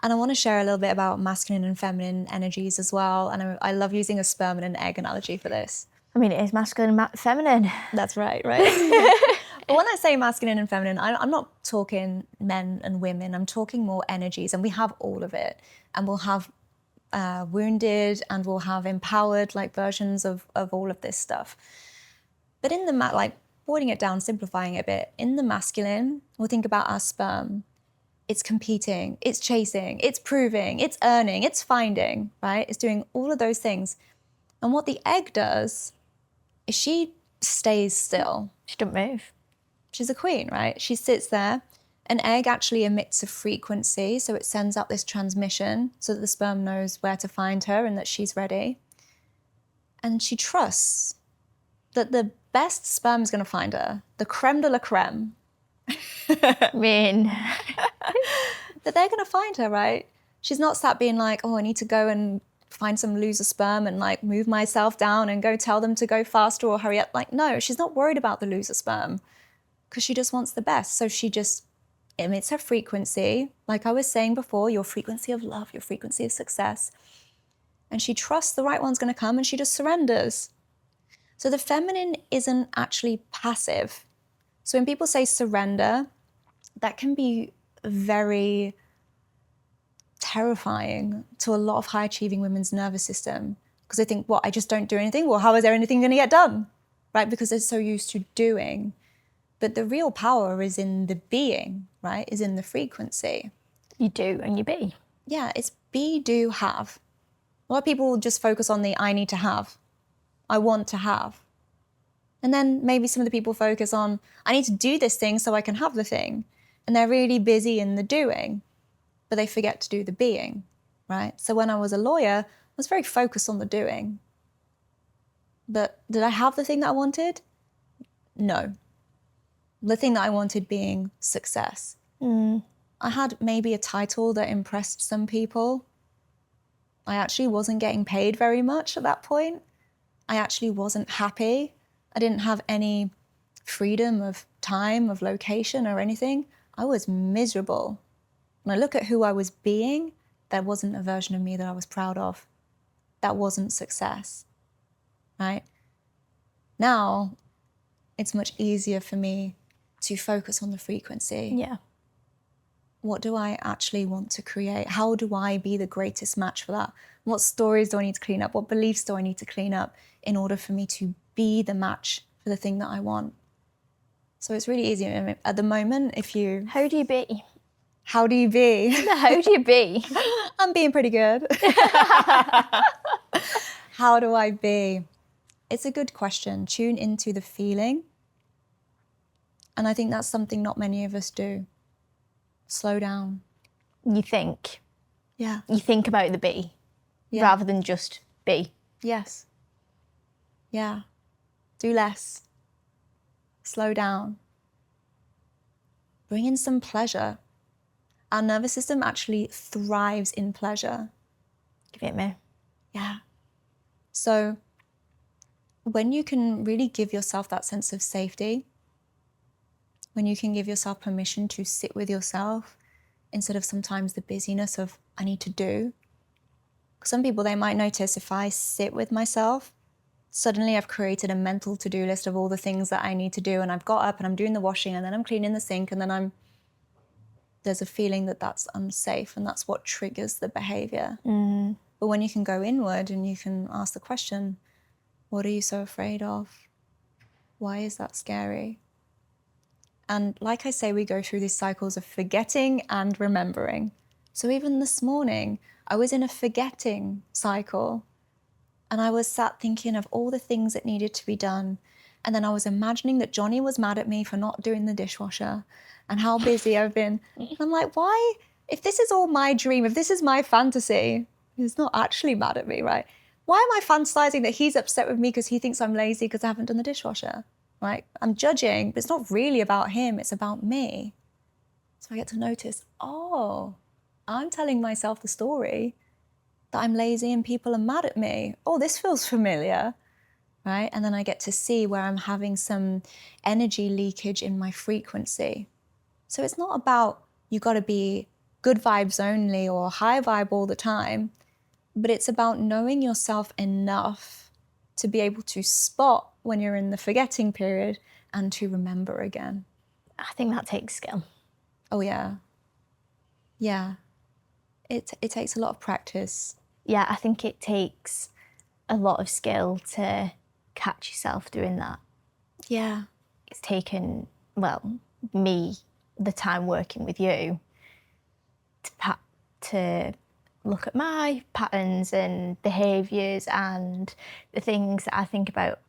S2: And I want to share a little bit about masculine and feminine energies as well. And I love using a sperm and an egg analogy for this.
S1: I mean, it is masculine and feminine.
S2: That's right? But when I say masculine and feminine, I'm not talking men and women. I'm talking more energies, and we have all of it. And we'll have wounded and we'll have empowered, like, versions of all of this stuff. But in the boiling it down, simplifying it a bit, in the masculine, we'll think about our sperm. It's competing, it's chasing, it's proving, it's earning, it's finding, right? It's doing all of those things. And what the egg does is she stays still.
S1: She doesn't move.
S2: She's a queen, right? She sits there. An egg actually emits a frequency, so it sends out this transmission so that the sperm knows where to find her and that she's ready. And she trusts that the best sperm is going to find her, the creme de la creme.
S1: I mean,
S2: that they're going to find her, right? She's not sat being like, oh, I need to go and find some loser sperm and, like, move myself down and go tell them to go faster or hurry up. Like, no, she's not worried about the loser sperm because she just wants the best. So she just emits her frequency. Like I was saying before, your frequency of love, your frequency of success. And she trusts the right one's going to come and she just surrenders. So the feminine isn't actually passive. So when people say surrender, that can be very terrifying to a lot of high-achieving women's nervous system, because they think, what, I just don't do anything? Well, how is there anything going to get done? Right? Because they're so used to doing. But the real power is in the being, right? Is in the frequency.
S1: You do and you be.
S2: Yeah, it's be, do, have. A lot of people just focus on the I need to have. I want to have. And then maybe some of the people focus on, I need to do this thing so I can have the thing. And they're really busy in the doing, but they forget to do the being, right? So when I was a lawyer, I was very focused on the doing. But did I have the thing that I wanted? No. The thing that I wanted being success. I had maybe a title that impressed some people. I actually wasn't getting paid very much at that point. I actually wasn't happy. I didn't have any freedom of time, of location or anything. I was miserable. When I look at who I was being, there wasn't a version of me that I was proud of. That wasn't success, right? Now, it's much easier for me to focus on the frequency.
S1: Yeah.
S2: What do I actually want to create? How do I be the greatest match for that? What stories do I need to clean up? What beliefs do I need to clean up in order for me to be the match for the thing that I want? So it's really easy. I mean, at the moment, if you...
S1: How do you be?
S2: How do you be?
S1: How do you be?
S2: I'm being pretty good. How do I be? It's a good question. Tune into the feeling And I think that's something not many of us do. Slow down.
S1: You think.
S2: Yeah.
S1: You think about the be rather than just be.
S2: Yes. Yeah. Do less. Slow down. Bring in some pleasure. Our nervous system actually thrives in pleasure.
S1: Give it me.
S2: Yeah. So when you can really give yourself that sense of safety, when you can give yourself permission to sit with yourself instead of sometimes the busyness of I need to do. Some people, they might notice if I sit with myself, suddenly I've created a mental to-do list of all the things that I need to do, and I've got up and I'm doing the washing and then I'm cleaning the sink and then there's a feeling that that's unsafe, and that's what triggers the behavior. But when you can go inward and you can ask the question, what are you so afraid of? Why is that scary? And like I say, we go through these cycles of forgetting and remembering. So even this morning, I was in a forgetting cycle, and I was sat thinking of all the things that needed to be done. And then I was imagining that Johnny was mad at me for not doing the dishwasher and how busy I've been. And I'm like, why? If this is all my dream, if this is my fantasy, he's not actually mad at me, right? Why am I fantasizing that he's upset with me because he thinks I'm lazy because I haven't done the dishwasher, right? I'm judging, but it's not really about him, it's about me. So I get to notice, oh, I'm telling myself the story that I'm lazy and people are mad at me. Oh, this feels familiar, right? And then I get to see where I'm having some energy leakage in my frequency. So it's not about you got to be good vibes only or high vibe all the time, but it's about knowing yourself enough to be able to spot when you're in the forgetting period and to remember again.
S1: I think that takes skill.
S2: Oh, yeah. Yeah. It takes a lot of practice.
S1: Yeah, I think it takes a lot of skill to catch yourself doing that.
S2: Yeah.
S1: It's taken, well, me, the time working with you to look at my patterns and behaviours and the things that I think about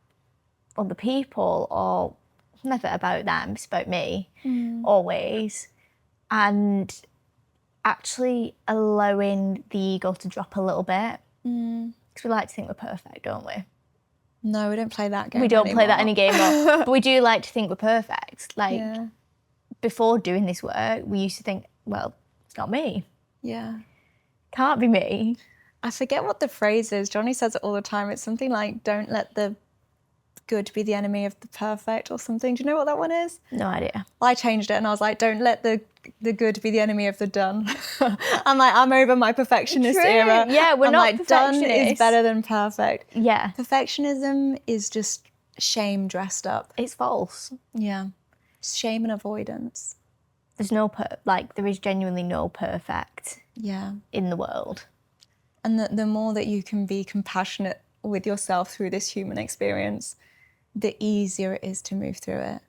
S1: other people, or never about them, it's about me, always. And actually allowing the ego to drop a little bit. Because we like to think we're perfect, don't we?
S2: No, we don't play that game.
S1: We don't
S2: anymore.
S1: play that any game more. But we do like to think we're perfect. Like,
S2: Yeah.
S1: before doing this work, we used to think, well, it's not me.
S2: Yeah.
S1: Can't be me.
S2: I forget what the phrase is. Johnny says it all the time. It's something like, don't let the good be the enemy of the perfect or something. Do you know what that one is?
S1: No idea.
S2: I changed it and I was like, don't let the good be the enemy of the done. I'm over my perfectionist
S1: True.
S2: era.
S1: Yeah, we're
S2: I'm
S1: not
S2: like, done is
S1: perfectionists.
S2: better than perfect.
S1: Yeah.
S2: Perfectionism is just shame dressed up.
S1: It's false.
S2: Yeah. Shame and avoidance.
S1: There's there is genuinely no perfect
S2: Yeah.
S1: in the world.
S2: And the more that you can be compassionate with yourself through this human experience, the easier it is to move through it.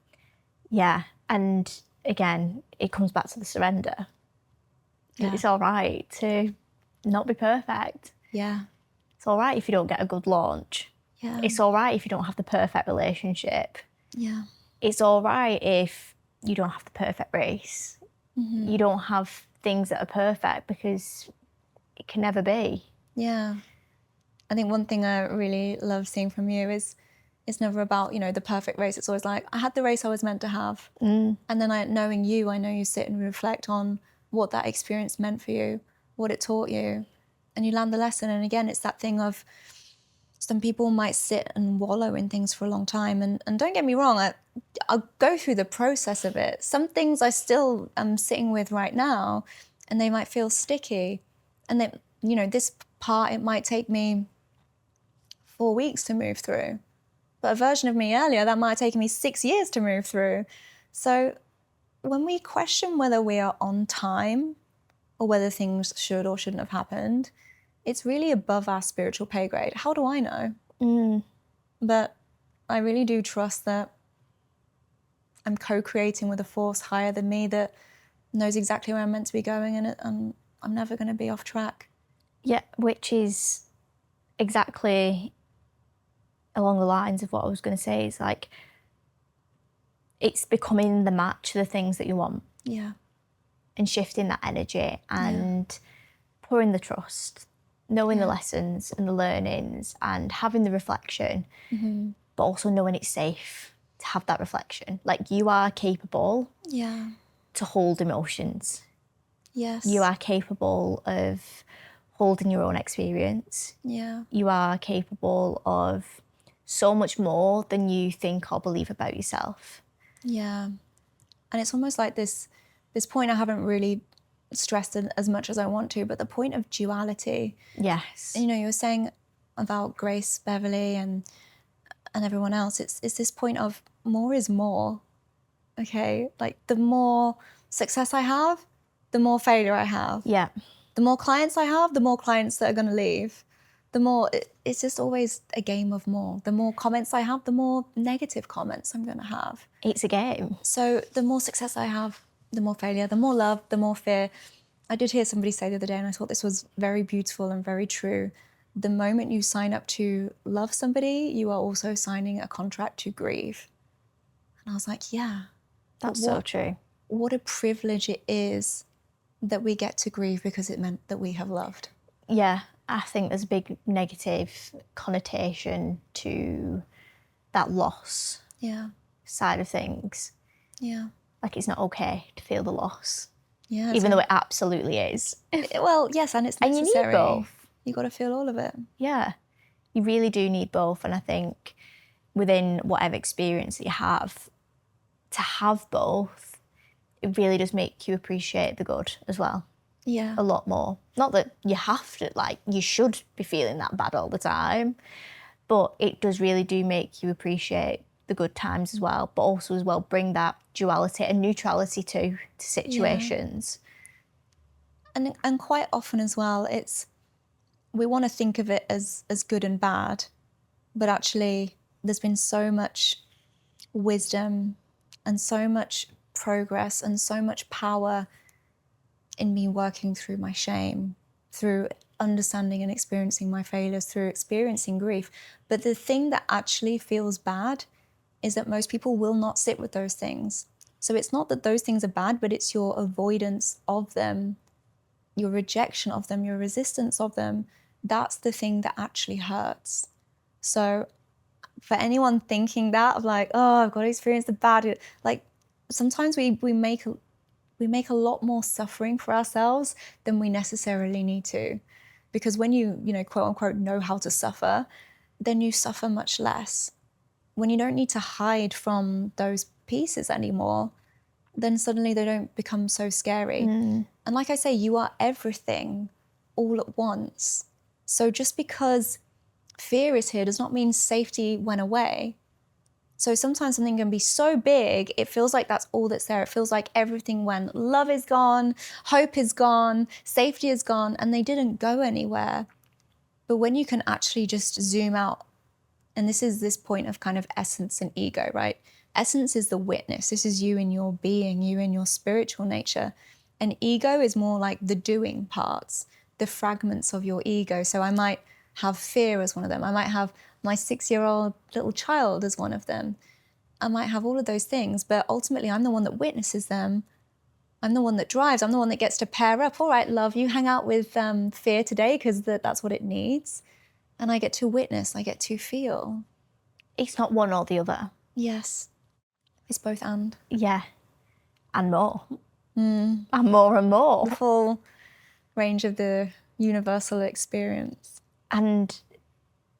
S1: Yeah. And again, it comes back to the surrender.
S2: Yeah.
S1: It's all right to not be perfect.
S2: Yeah.
S1: It's all right if you don't get a good launch.
S2: Yeah.
S1: It's all right if you don't have the perfect relationship.
S2: Yeah.
S1: It's all right if you don't have the perfect race. You don't have things that are perfect, because it can never be.
S2: Yeah. I think one thing I really love seeing from you is it's never about, the perfect race. It's always like, I had the race I was meant to have. And then knowing you, I know you sit and reflect on what that experience meant for you, what it taught you, and you learn the lesson. And again, it's that thing of some people might sit and wallow in things for a long time. And don't get me wrong, I'll go through the process of it. Some things I still am sitting with right now, and they might feel sticky. And then, this part, it might take me 4 weeks to move through. But a version of me earlier, that might have taken me 6 years to move through. So when we question whether we are on time or whether things should or shouldn't have happened, it's really above our spiritual pay grade. How do I know? But I really do trust that I'm co-creating with a force higher than me that knows exactly where I'm meant to be going, and I'm never going to be off track.
S1: Yeah, which is exactly along the lines of what I was going to say. Is like, it's becoming the match, the things that you want,
S2: Yeah.
S1: and shifting that energy and pouring the trust, knowing the lessons and the learnings and having the reflection, but also knowing it's safe to have that reflection. Like, you are capable
S2: Yeah.
S1: to hold emotions.
S2: Yes.
S1: You are capable of holding your own experience.
S2: Yeah.
S1: You are capable of so much more than you think or believe about yourself.
S2: Yeah. And it's almost like this point I haven't really stressed it as much as I want to, but the point of duality.
S1: Yes.
S2: You know, you were saying about Grace Beverly and everyone else. It's this point of more is more. Okay? Like, the more success I have, the more failure I have.
S1: Yeah.
S2: The more clients I have, the more clients that are going to leave. The more, it's just always a game of more. The more comments I have, the more negative comments I'm going to have.
S1: It's a game.
S2: So the more success I have, the more failure, the more love, the more fear. I did hear somebody say the other day, and I thought this was very beautiful and very true. The moment you sign up to love somebody, you are also signing a contract to grieve. And I was like, yeah.
S1: That's so true.
S2: What a privilege it is that we get to grieve because it meant that we have loved.
S1: Yeah, I think there's a big negative connotation to that loss
S2: Yeah.
S1: side of things.
S2: Yeah.
S1: Like, it's not okay to feel the loss,
S2: Yeah.
S1: even though it absolutely is.
S2: Well, yes, and it's
S1: And
S2: necessary.
S1: you need both.
S2: You got to feel all of it.
S1: Yeah, you really do need both. And I think within whatever experience that you have, to have both, it really does make you appreciate the good as well.
S2: Yeah.
S1: A lot more. Not that you have to, like, you should be feeling that bad all the time, but it does really do make you appreciate the good times as well, but also as well bring that duality and neutrality to situations.
S2: And quite often as well, we want to think of it as good and bad, but actually there's been so much wisdom and so much progress and so much power in me working through my shame, through understanding and experiencing my failures, through experiencing grief. But the thing that actually feels bad is that most people will not sit with those things. So it's not that those things are bad, but it's your avoidance of them, your rejection of them, your resistance of them. That's the thing that actually hurts. So for anyone thinking that of like, oh, I've got to experience the bad, like, sometimes we make a lot more suffering for ourselves than we necessarily need to. Because when you quote unquote know how to suffer, then you suffer much less. When you don't need to hide from those pieces anymore, then suddenly they don't become so scary. And like I say, you are everything all at once. So just because fear is here does not mean safety went away. So sometimes something can be so big, it feels like that's all that's there. It feels like everything went, love is gone, hope is gone, safety is gone, and they didn't go anywhere. But when you can actually just zoom out, and this is this point of kind of essence and ego, right? Essence is the witness. This is you in your being, you in your spiritual nature. And ego is more like the doing parts, the fragments of your ego. So I might have fear as one of them. I might have my 6-year-old little child as one of them. I might have all of those things, but ultimately I'm the one that witnesses them. I'm the one that drives. I'm the one that gets to pair up. All right, love, you hang out with fear today because that's what it needs. And I get to witness, I get to feel.
S1: It's not one or the other.
S2: Yes. It's both and.
S1: Yeah. And more. And more and more.
S2: The full range of the universal experience.
S1: And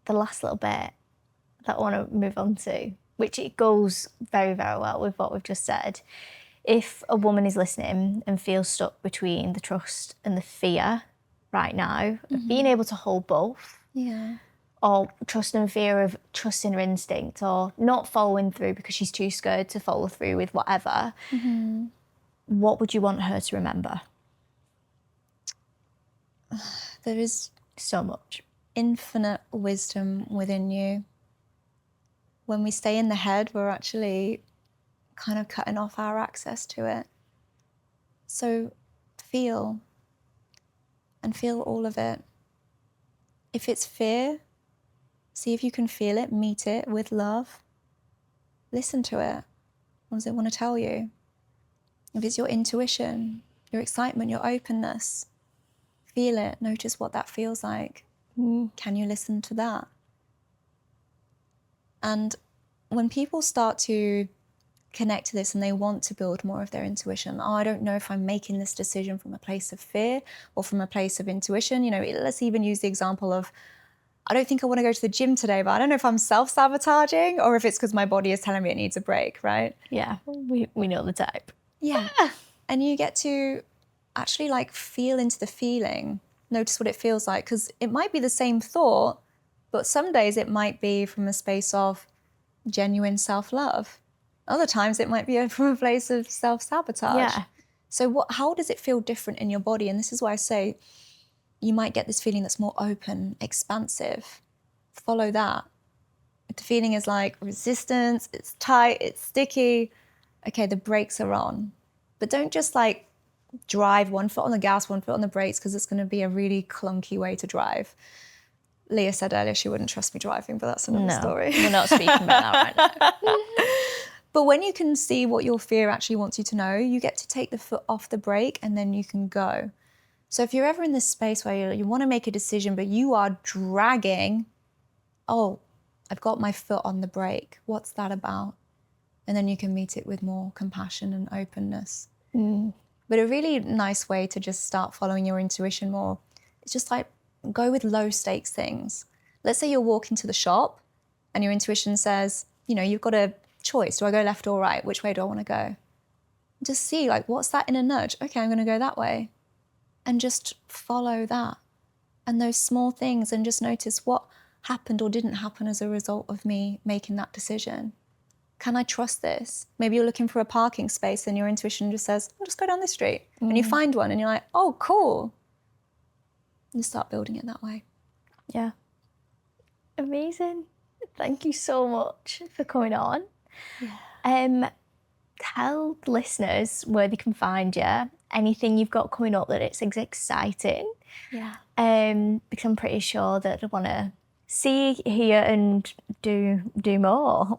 S1: the last little bit that I want to move on to, which it goes very, very well with what we've just said. If a woman is listening and feels stuck between the trust and the fear right now, of being able to hold both,
S2: Yeah.
S1: or trust and fear of trusting her instinct, or not following through because she's too scared to follow through with whatever, what would you want her to remember?
S2: There is
S1: So much.
S2: infinite wisdom within you. When we stay in the head, we're actually kind of cutting off our access to it. So feel, and feel all of it. If it's fear, see if you can feel it, meet it with love. Listen to it. What does it want to tell you? If it's your intuition, your excitement, your openness, feel it. Notice what that feels like. Can you listen to that? And when people start to connect to this and they want to build more of their intuition, I don't know if I'm making this decision from a place of fear or from a place of intuition. Let's even use the example of, I don't think I want to go to the gym today, but I don't know if I'm self-sabotaging or if it's because my body is telling me it needs a break, right?
S1: Yeah, we know the type.
S2: Yeah. And you get to actually feel into the feeling, notice what it feels like, because it might be the same thought, but some days it might be from a space of genuine self-love. Other times it might be from a place of self-sabotage.
S1: Yeah.
S2: So how does it feel different in your body? And this is why I say you might get this feeling that's more open, expansive. Follow that. If the feeling is like resistance, it's tight, it's sticky, okay, the brakes are on. But don't just drive one foot on the gas, one foot on the brakes, because it's going to be a really clunky way to drive. Lhea said earlier she wouldn't trust me driving, but that's another story.
S1: We're not speaking about that right now.
S2: But when you can see what your fear actually wants you to know, you get to take the foot off the brake and then you can go. So if you're ever in this space where you want to make a decision, but you are dragging, oh, I've got my foot on the brake. What's that about? And then you can meet it with more compassion and openness. But a really nice way to just start following your intuition more is just go with low stakes things. Let's say you're walking to the shop and your intuition says, you've got a choice. Do I go left or right? Which way do I want to go? Just see what's that inner nudge? Okay, I'm going to go that way. And just follow that. And those small things, and just notice what happened or didn't happen as a result of me making that decision. Can I trust this? Maybe you're looking for a parking space and your intuition just says, I'll just go down this street. And you find one and you're like, oh, cool. And you start building it that way.
S1: Yeah. Amazing. Thank you so much for coming on. Yeah. Tell the listeners where they can find you, anything you've got coming up that it's exciting.
S2: Yeah.
S1: Because I'm pretty sure that I want to see, hear and do more.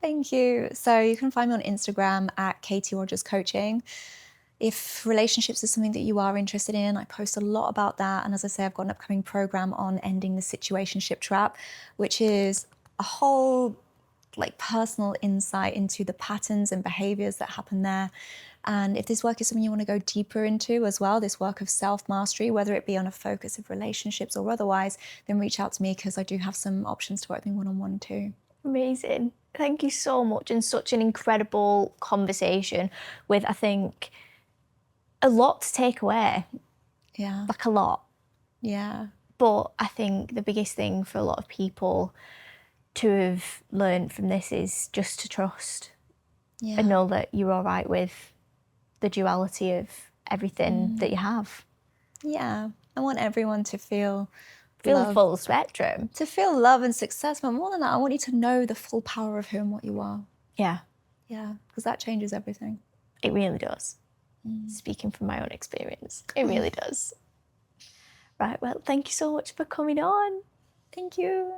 S2: Thank you. So you can find me on Instagram at Katie Rogers Coaching. If relationships is something that you are interested in, I post a lot about that. And as I say, I've got an upcoming program on ending the situationship trap, which is a whole personal insight into the patterns and behaviors that happen there. And if this work is something you want to go deeper into as well, this work of self-mastery, whether it be on a focus of relationships or otherwise, then reach out to me because I do have some options to work with me one-on-one too.
S1: Amazing. Thank you so much. And such an incredible conversation with, I think, a lot to take away.
S2: Yeah.
S1: A lot.
S2: Yeah.
S1: But I think the biggest thing for a lot of people to have learned from this is just to trust and know that you're all right with the duality of everything that you have.
S2: Yeah. I want everyone to feel
S1: the full spectrum.
S2: To feel love and success. But more than that, I want you to know the full power of who and what you are.
S1: Yeah.
S2: Yeah. Because that changes everything.
S1: It really does. Speaking from my own experience, it really does. Right. Well, thank you so much for coming on.
S2: Thank you.